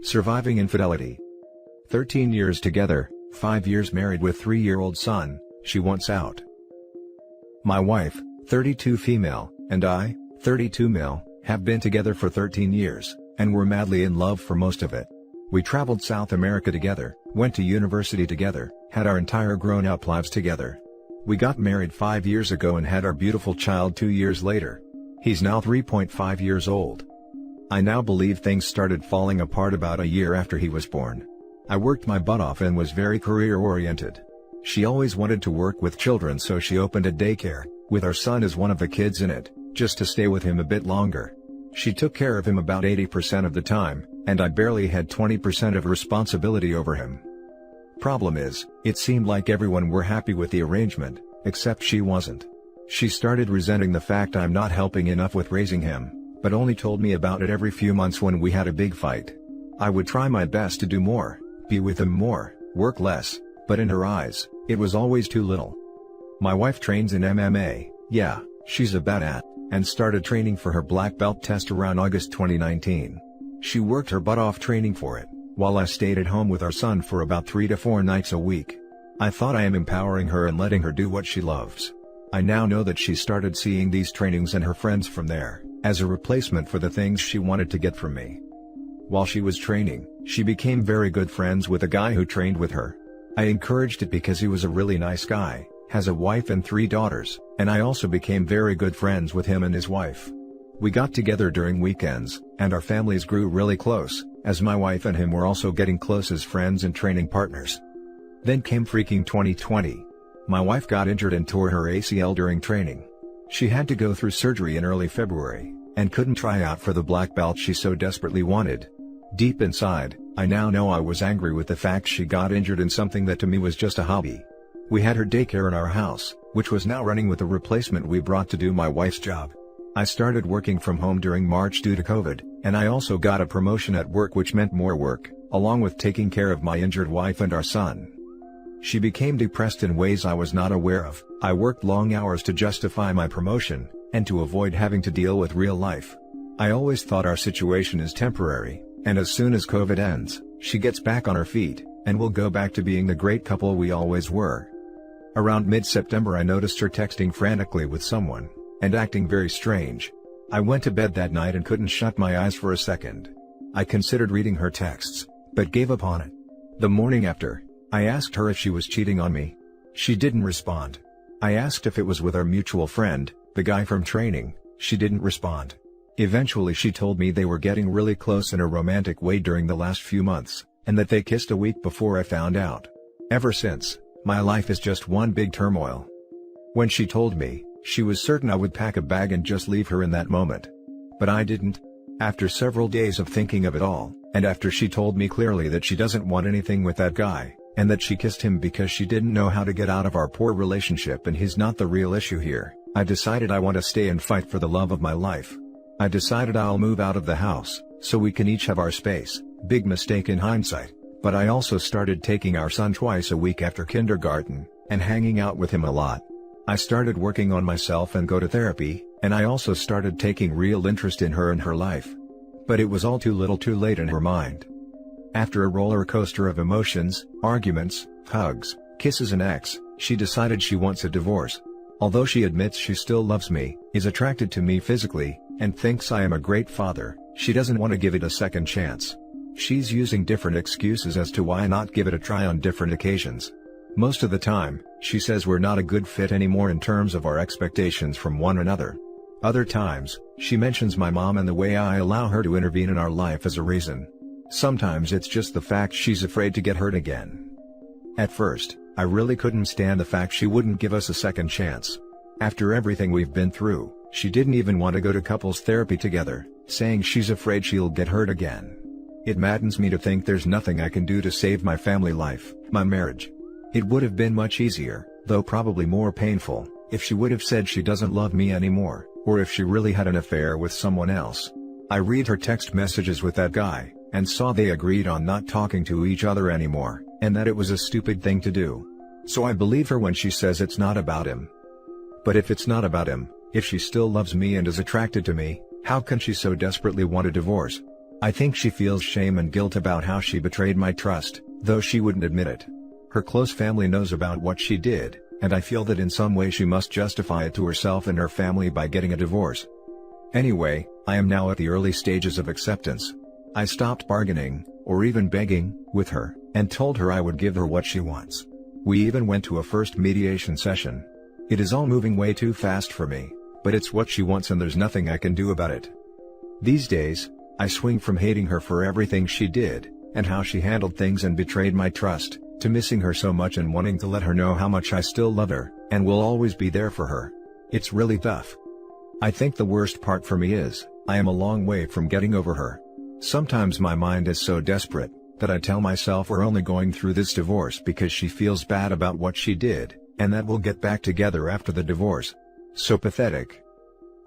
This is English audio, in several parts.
Surviving infidelity. 13 years together, 5 years married with 3-year-old son, she wants out. My wife, 32 female, and I, 32 male, have been together for 13 years, and were madly in love for most of it. We traveled South America together, went to university together, had our entire grown-up lives together. We got married 5 years ago and had our beautiful child 2 years later. He's now 3.5 years old. I now believe things started falling apart about a year after he was born. I worked my butt off and was very career-oriented. She always wanted to work with children, so she opened a daycare, with our son as one of the kids in it, just to stay with him a bit longer. She took care of him about 80% of the time, and I barely had 20% of responsibility over him. Problem is, it seemed like everyone were happy with the arrangement, except she wasn't. She started resenting the fact I'm not helping enough with raising him, but only told me about it every few months when we had a big fight. I would try my best to do more, be with him more, work less, but in her eyes, it was always too little. My wife trains in MMA, yeah, she's a badass, and started training for her black belt test around August 2019. She worked her butt off training for it, while I stayed at home with our son for about 3 to 4 nights a week. I thought I am empowering her and letting her do what she loves. I now know that she started seeing these trainings and her friends from there, as a replacement for the things she wanted to get from me. While she was training, she became very good friends with a guy who trained with her. I encouraged it because he was a really nice guy, has a wife and 3 daughters, and I also became very good friends with him and his wife. We got together during weekends, and our families grew really close, as my wife and him were also getting close as friends and training partners. Then came freaking 2020. My wife got injured and tore her ACL during training. She had to go through surgery in early February, and couldn't try out for the black belt she so desperately wanted. Deep inside, I now know I was angry with the fact she got injured in something that to me was just a hobby. We had her daycare in our house, which was now running with a replacement we brought to do my wife's job. I started working from home during March due to COVID, and I also got a promotion at work, which meant more work, along with taking care of my injured wife and our son. She became depressed in ways I was not aware of. I worked long hours to justify my promotion, and to avoid having to deal with real life. I always thought our situation is temporary, and as soon as COVID ends, she gets back on her feet, and we'll go back to being the great couple we always were. Around mid-September I noticed her texting frantically with someone, and acting very strange. I went to bed that night and couldn't shut my eyes for a second. I considered reading her texts, but gave up on it. The morning after, I asked her if she was cheating on me. She didn't respond. I asked if it was with our mutual friend, the guy from training. She didn't respond. Eventually she told me they were getting really close in a romantic way during the last few months, and that they kissed a week before I found out. Ever since, my life is just one big turmoil. When she told me, she was certain I would pack a bag and just leave her in that moment. But I didn't. After several days of thinking of it all, and after she told me clearly that she doesn't want anything with that guy, and that she kissed him because she didn't know how to get out of our poor relationship and he's not the real issue here, I decided I want to stay and fight for the love of my life. I decided I'll move out of the house, so we can each have our space. Big mistake in hindsight, but I also started taking our son twice a week after kindergarten, and hanging out with him a lot. I started working on myself and go to therapy, and I also started taking real interest in her and her life. But it was all too little too late in her mind. After a roller coaster of emotions, arguments, hugs, kisses and she decided she wants a divorce. Although she admits she still loves me, is attracted to me physically, and thinks I am a great father, she doesn't want to give it a second chance. She's using different excuses as to why not give it a try on different occasions. Most of the time, she says we're not a good fit anymore in terms of our expectations from one another. Other times, she mentions my mom and the way I allow her to intervene in our life as a reason. Sometimes it's just the fact she's afraid to get hurt again. At first, I really couldn't stand the fact she wouldn't give us a second chance. After everything we've been through, she didn't even want to go to couples therapy together, saying she's afraid she'll get hurt again. It maddens me to think there's nothing I can do to save my family life, my marriage. It would have been much easier, though probably more painful, if she would have said she doesn't love me anymore, or if she really had an affair with someone else. I read her text messages with that guy, and saw they agreed on not talking to each other anymore, and that it was a stupid thing to do. So I believe her when she says it's not about him. But if it's not about him, if she still loves me and is attracted to me, how can she so desperately want a divorce? I think she feels shame and guilt about how she betrayed my trust, though she wouldn't admit it. Her close family knows about what she did, and I feel that in some way she must justify it to herself and her family by getting a divorce. Anyway, I am now at the early stages of acceptance. I stopped bargaining, or even begging, with her, and told her I would give her what she wants. We even went to a first mediation session. It is all moving way too fast for me, but it's what she wants and there's nothing I can do about it. These days, I swing from hating her for everything she did, and how she handled things and betrayed my trust, to missing her so much and wanting to let her know how much I still love her, and will always be there for her. It's really tough. I think the worst part for me is, I am a long way from getting over her. Sometimes my mind is so desperate, that I tell myself we're only going through this divorce because she feels bad about what she did, and that we'll get back together after the divorce. So pathetic.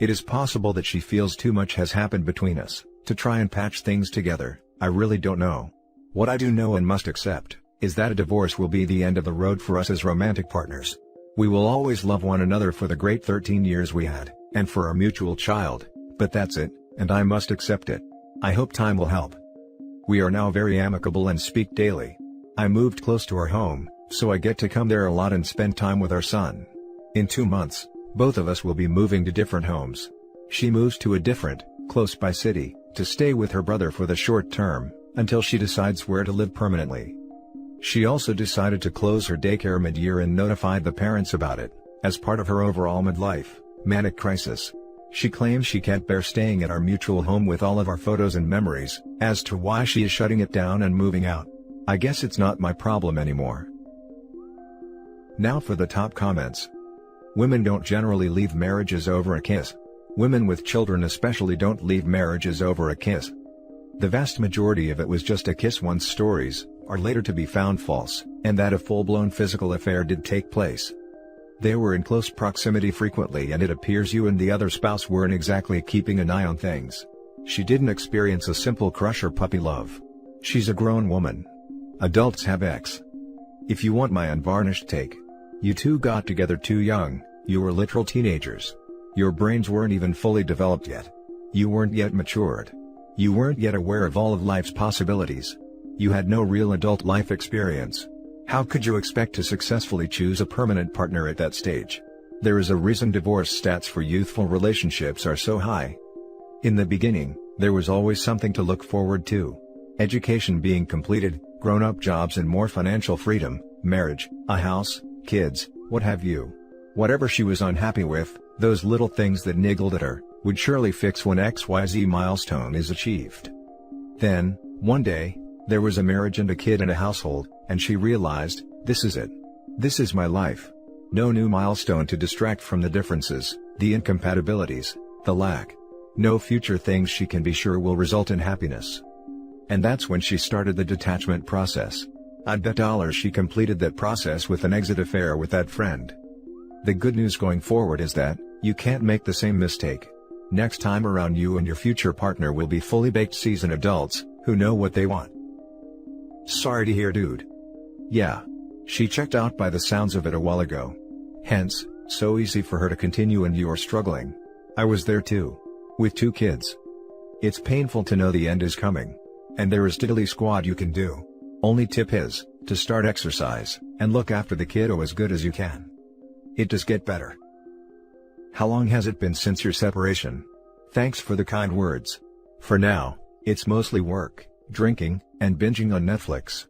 It is possible that she feels too much has happened between us, to try and patch things together. I really don't know. What I do know and must accept, is that a divorce will be the end of the road for us as romantic partners. We will always love one another for the great 13 years we had, and for our mutual child, but that's it, and I must accept it. I hope time will help. We are now very amicable and speak daily. I moved close to our home, so I get to come there a lot and spend time with our son. In 2 months, both of us will be moving to different homes. She moves to a different, close-by city, to stay with her brother for the short term, until she decides where to live permanently. She also decided to close her daycare mid-year and notified the parents about it, as part of her overall midlife manic crisis. She claims she can't bear staying at our mutual home with all of our photos and memories, as to why she is shutting it down and moving out. I guess it's not my problem anymore. Now for the top comments. Women don't generally leave marriages over a kiss. Women with children especially don't leave marriages over a kiss. The vast majority of it was just a kiss once stories, are later to be found false, and that a full-blown physical affair did take place. They were in close proximity frequently and it appears you and the other spouse weren't exactly keeping an eye on things. She didn't experience a simple crush or puppy love. She's a grown woman. Adults have ex. If you want my unvarnished take. You two got together too young, you were literal teenagers. Your brains weren't even fully developed yet. You weren't yet matured. You weren't yet aware of all of life's possibilities. You had no real adult life experience. How could you expect to successfully choose a permanent partner at that stage? There is a reason divorce stats for youthful relationships are so high. In the beginning, there was always something to look forward to. Education being completed, grown-up jobs and more financial freedom, marriage, a house, kids, what have you. Whatever she was unhappy with, those little things that niggled at her, would surely fix when XYZ milestone is achieved. Then, one day, there was a marriage and a kid and a household, and she realized, this is it. This is my life. No new milestone to distract from the differences, the incompatibilities, the lack. No future things she can be sure will result in happiness. And that's when she started the detachment process. I'd bet dollars she completed that process with an exit affair with that friend. The good news going forward is that, you can't make the same mistake. Next time around you and your future partner will be fully baked seasoned adults, who know what they want. Sorry to hear, dude. Yeah. She checked out by the sounds of it a while ago. Hence, so easy for her to continue and you're struggling. I was there too. With 2 kids. It's painful to know the end is coming. And there is diddly squat you can do. Only tip is, to start exercise, and look after the kiddo as good as you can. It does get better. How long has it been since your separation? Thanks for the kind words. For now, it's mostly work, drinking, and binging on Netflix.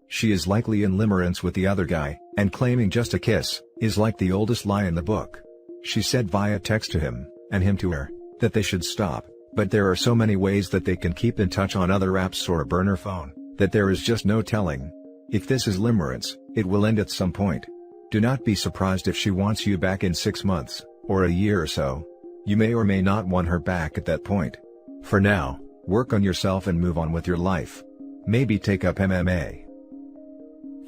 She is likely in limerence with the other guy, and claiming just a kiss, is like the oldest lie in the book. She said via text to him, and him to her, that they should stop, but there are so many ways that they can keep in touch on other apps or a burner phone, that there is just no telling. If this is limerence, it will end at some point. Do not be surprised if she wants you back in 6 months, or a year or so. You may or may not want her back at that point. For now, work on yourself and move on with your life. Maybe take up MMA.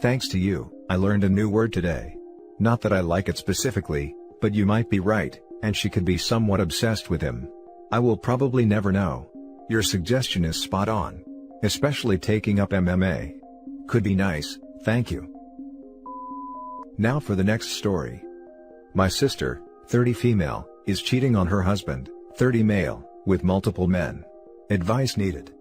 Thanks to you, I learned a new word today. Not that I like it specifically, but you might be right, and she could be somewhat obsessed with him. I will probably never know. Your suggestion is spot on. Especially taking up MMA. Could be nice, thank you. Now for the next story. My sister, 30 female, is cheating on her husband, 30 male, with multiple men. Advice needed.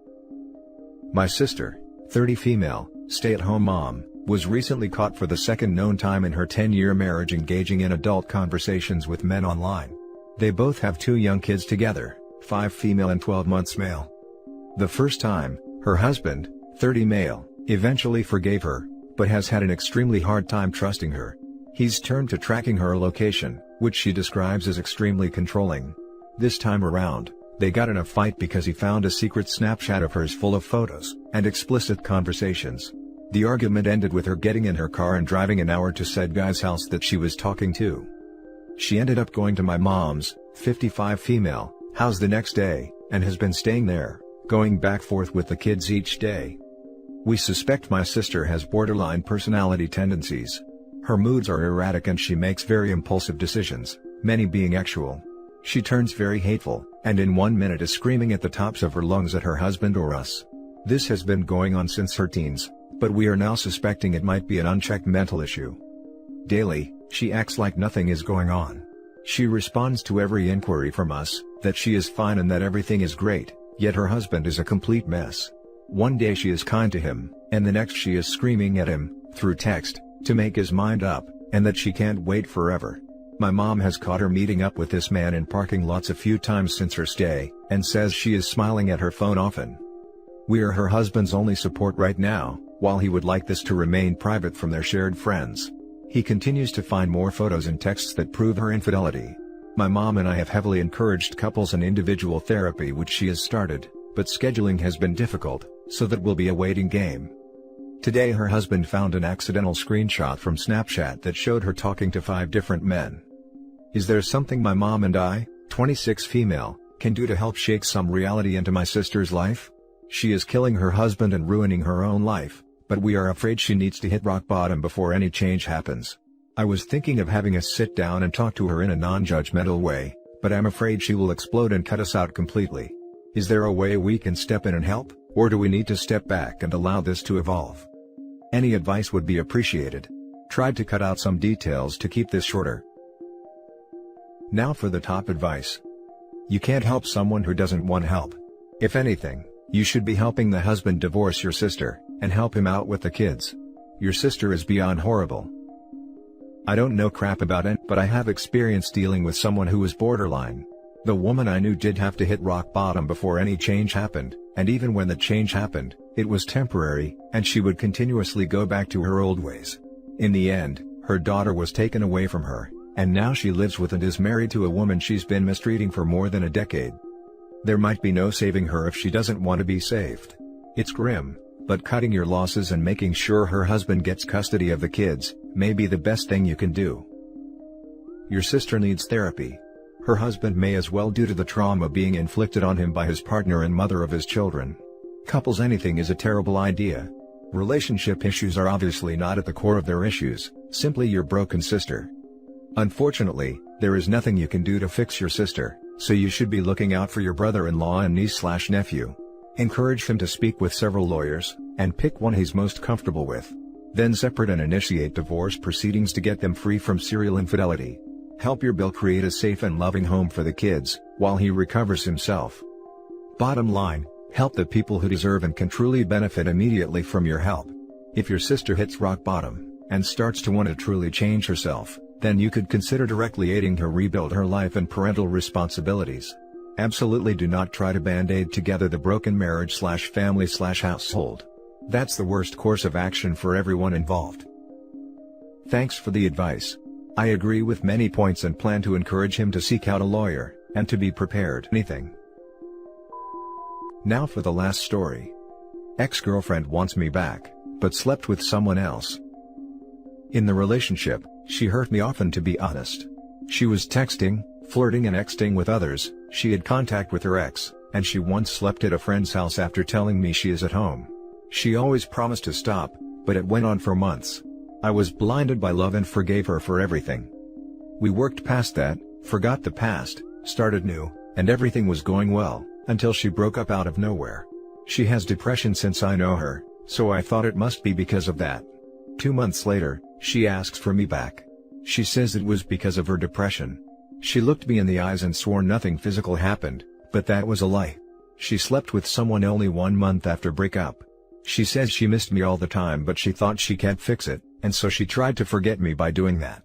My sister, 30 female, stay-at-home mom, was recently caught for the second known time in her 10-year marriage engaging in adult conversations with men online. They both have 2 young kids together, 5 female and 12 months male. The first time, her husband, 30 male, eventually forgave her, but has had an extremely hard time trusting her. He's turned to tracking her location, which she describes as extremely controlling. This time around, they got in a fight because he found a secret Snapchat of hers full of photos and explicit conversations. The argument ended with her getting in her car and driving an hour to said guy's house that she was talking to. She ended up going to my mom's, 55 female, house the next day, and has been staying there, going back forth with the kids each day. We suspect my sister has borderline personality tendencies. Her moods are erratic and she makes very impulsive decisions, many being actual. She turns very hateful, and in 1 minute is screaming at the tops of her lungs at her husband or us. This has been going on since her teens, but we are now suspecting it might be an unchecked mental issue. Daily, she acts like nothing is going on. She responds to every inquiry from us, that she is fine and that everything is great, yet her husband is a complete mess. One day she is kind to him, and the next she is screaming at him, through text, to make his mind up, and that she can't wait forever. My mom has caught her meeting up with this man in parking lots a few times since her stay, and says she is smiling at her phone often. We are her husband's only support right now, while he would like this to remain private from their shared friends. He continues to find more photos and texts that prove her infidelity. My mom and I have heavily encouraged couples and individual therapy which she has started, but scheduling has been difficult, so that will be a waiting game. Today her husband found an accidental screenshot from Snapchat that showed her talking to 5 different men. Is there something my mom and I, 26 female, can do to help shake some reality into my sister's life? She is killing her husband and ruining her own life, but we are afraid she needs to hit rock bottom before any change happens. I was thinking of having us sit down and talk to her in a non-judgmental way, but I'm afraid she will explode and cut us out completely. Is there a way we can step in and help, or do we need to step back and allow this to evolve? Any advice would be appreciated. Tried to cut out some details to keep this shorter. Now for the top advice. You can't help someone who doesn't want help. If anything, you should be helping the husband divorce your sister, and help him out with the kids. Your sister is beyond horrible. I don't know crap about it, but I have experience dealing with someone who was borderline. The woman I knew did have to hit rock bottom before any change happened, and even when the change happened, it was temporary, and she would continuously go back to her old ways. In the end, her daughter was taken away from her, and now she lives with and is married to a woman she's been mistreating for more than a decade. There might be no saving her if she doesn't want to be saved. It's grim, but cutting your losses and making sure her husband gets custody of the kids may be the best thing you can do. Your sister needs therapy. Her husband may as well due to the trauma being inflicted on him by his partner and mother of his children. Couples anything is a terrible idea. Relationship issues are obviously not at the core of their issues, simply your broken sister. Unfortunately, there is nothing you can do to fix your sister, so you should be looking out for your brother-in-law and niece/nephew. Encourage him to speak with several lawyers, and pick one he's most comfortable with. Then separate and initiate divorce proceedings to get them free from serial infidelity. Help your Bill create a safe and loving home for the kids, while he recovers himself. Bottom line, help the people who deserve and can truly benefit immediately from your help. If your sister hits rock bottom, and starts to want to truly change herself, then you could consider directly aiding her rebuild her life and parental responsibilities. Absolutely do not try to band-aid together the broken marriage/family/household. That's the worst course of action for everyone involved. Thanks for the advice. I agree with many points and plan to encourage him to seek out a lawyer, and to be prepared for anything. Now for the last story. Ex-girlfriend wants me back, but slept with someone else. In the relationship, she hurt me often, to be honest. She was texting, flirting and exting with others, she had contact with her ex, and she once slept at a friend's house after telling me she is at home. She always promised to stop, but it went on for months. I was blinded by love and forgave her for everything. We worked past that, forgot the past, started new, and everything was going well, until she broke up out of nowhere. She has depression since I know her, so I thought it must be because of that. 2 months later, she asks for me back. She says it was because of her depression. She looked me in the eyes and swore nothing physical happened, but that was a lie. She slept with someone only 1 month after breakup. She says she missed me all the time but she thought she can't fix it, and so she tried to forget me by doing that.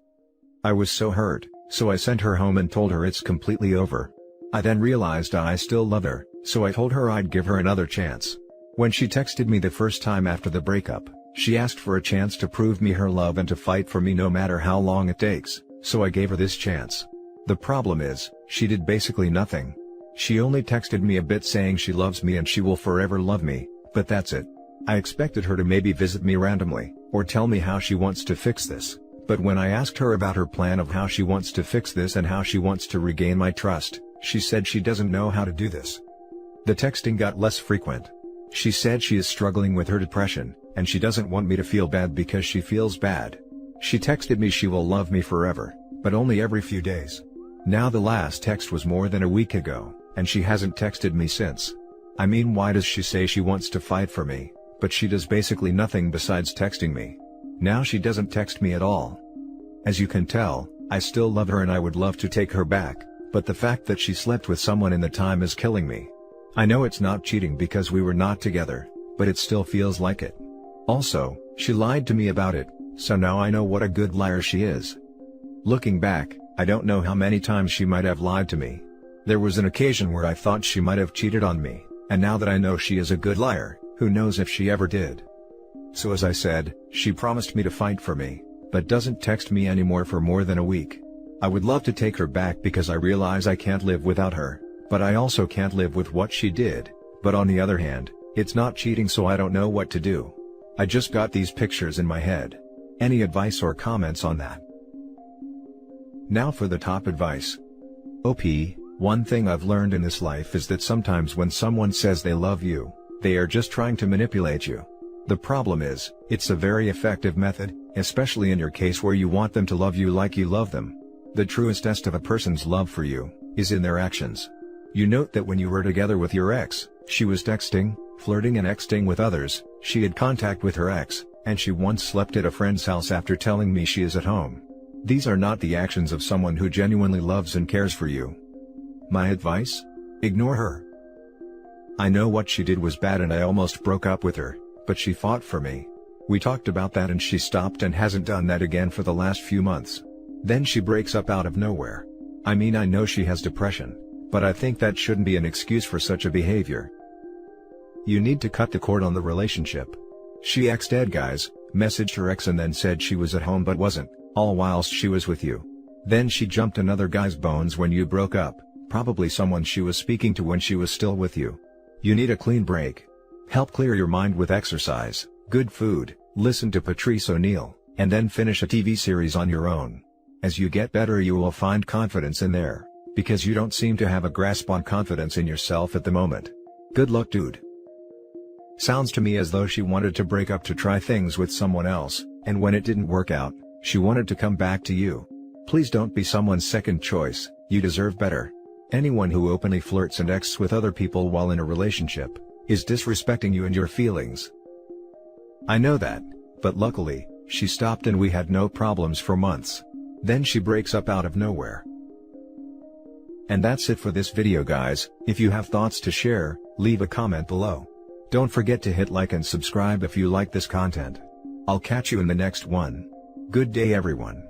I was so hurt, so I sent her home and told her it's completely over. I then realized I still love her, so I told her I'd give her another chance. When she texted me the first time after the breakup, she asked for a chance to prove me her love and to fight for me no matter how long it takes, so I gave her this chance. The problem is, she did basically nothing. She only texted me a bit saying she loves me and she will forever love me, but that's it. I expected her to maybe visit me randomly, or tell me how she wants to fix this, but when I asked her about her plan of how she wants to fix this and how she wants to regain my trust, she said she doesn't know how to do this. The texting got less frequent. She said she is struggling with her depression, and she doesn't want me to feel bad because she feels bad. She texted me she will love me forever, but only every few days. Now the last text was more than a week ago, and she hasn't texted me since. I mean, why does she say she wants to fight for me, but she does basically nothing besides texting me? Now she doesn't text me at all. As you can tell, I still love her and I would love to take her back, but the fact that she slept with someone in the time is killing me. I know it's not cheating because we were not together, but it still feels like it. Also, she lied to me about it, so now I know what a good liar she is. Looking back, I don't know how many times she might have lied to me. There was an occasion where I thought she might have cheated on me, and now that I know she is a good liar, who knows if she ever did. So as I said, she promised me to fight for me, but doesn't text me anymore for more than a week. I would love to take her back because I realize I can't live without her, but I also can't live with what she did. But on the other hand, it's not cheating, so I don't know what to do. I just got these pictures in my head. Any advice or comments on that? Now for the top advice. OP, one thing I've learned in this life is that sometimes when someone says they love you, they are just trying to manipulate you. The problem is, it's a very effective method, especially in your case where you want them to love you like you love them. The truest test of a person's love for you is in their actions. You note that when you were together with your ex, she was texting, flirting and exting with others, she had contact with her ex, and she once slept at a friend's house after telling me she is at home. These are not the actions of someone who genuinely loves and cares for you. My advice? Ignore her. I know what she did was bad and I almost broke up with her, but she fought for me. We talked about that and she stopped and hasn't done that again for the last few months. Then she breaks up out of nowhere. I mean, I know she has depression, but I think that shouldn't be an excuse for such a behavior. You need to cut the cord on the relationship. She ex-dead guys, messaged her ex and then said she was at home but wasn't, all whilst she was with you. Then she jumped another guy's bones when you broke up, probably someone she was speaking to when she was still with you. You need a clean break. Help clear your mind with exercise, good food, listen to Patrice O'Neal, and then finish a TV series on your own. As you get better you will find confidence in there, because you don't seem to have a grasp on confidence in yourself at the moment. Good luck, dude. Sounds to me as though she wanted to break up to try things with someone else, and when it didn't work out, she wanted to come back to you. Please don't be someone's second choice, you deserve better. Anyone who openly flirts and exes with other people while in a relationship is disrespecting you and your feelings. I know that, but luckily, she stopped and we had no problems for months. Then she breaks up out of nowhere. And that's it for this video, guys. If you have thoughts to share, leave a comment below. Don't forget to hit like and subscribe if you like this content. I'll catch you in the next one. Good day, everyone.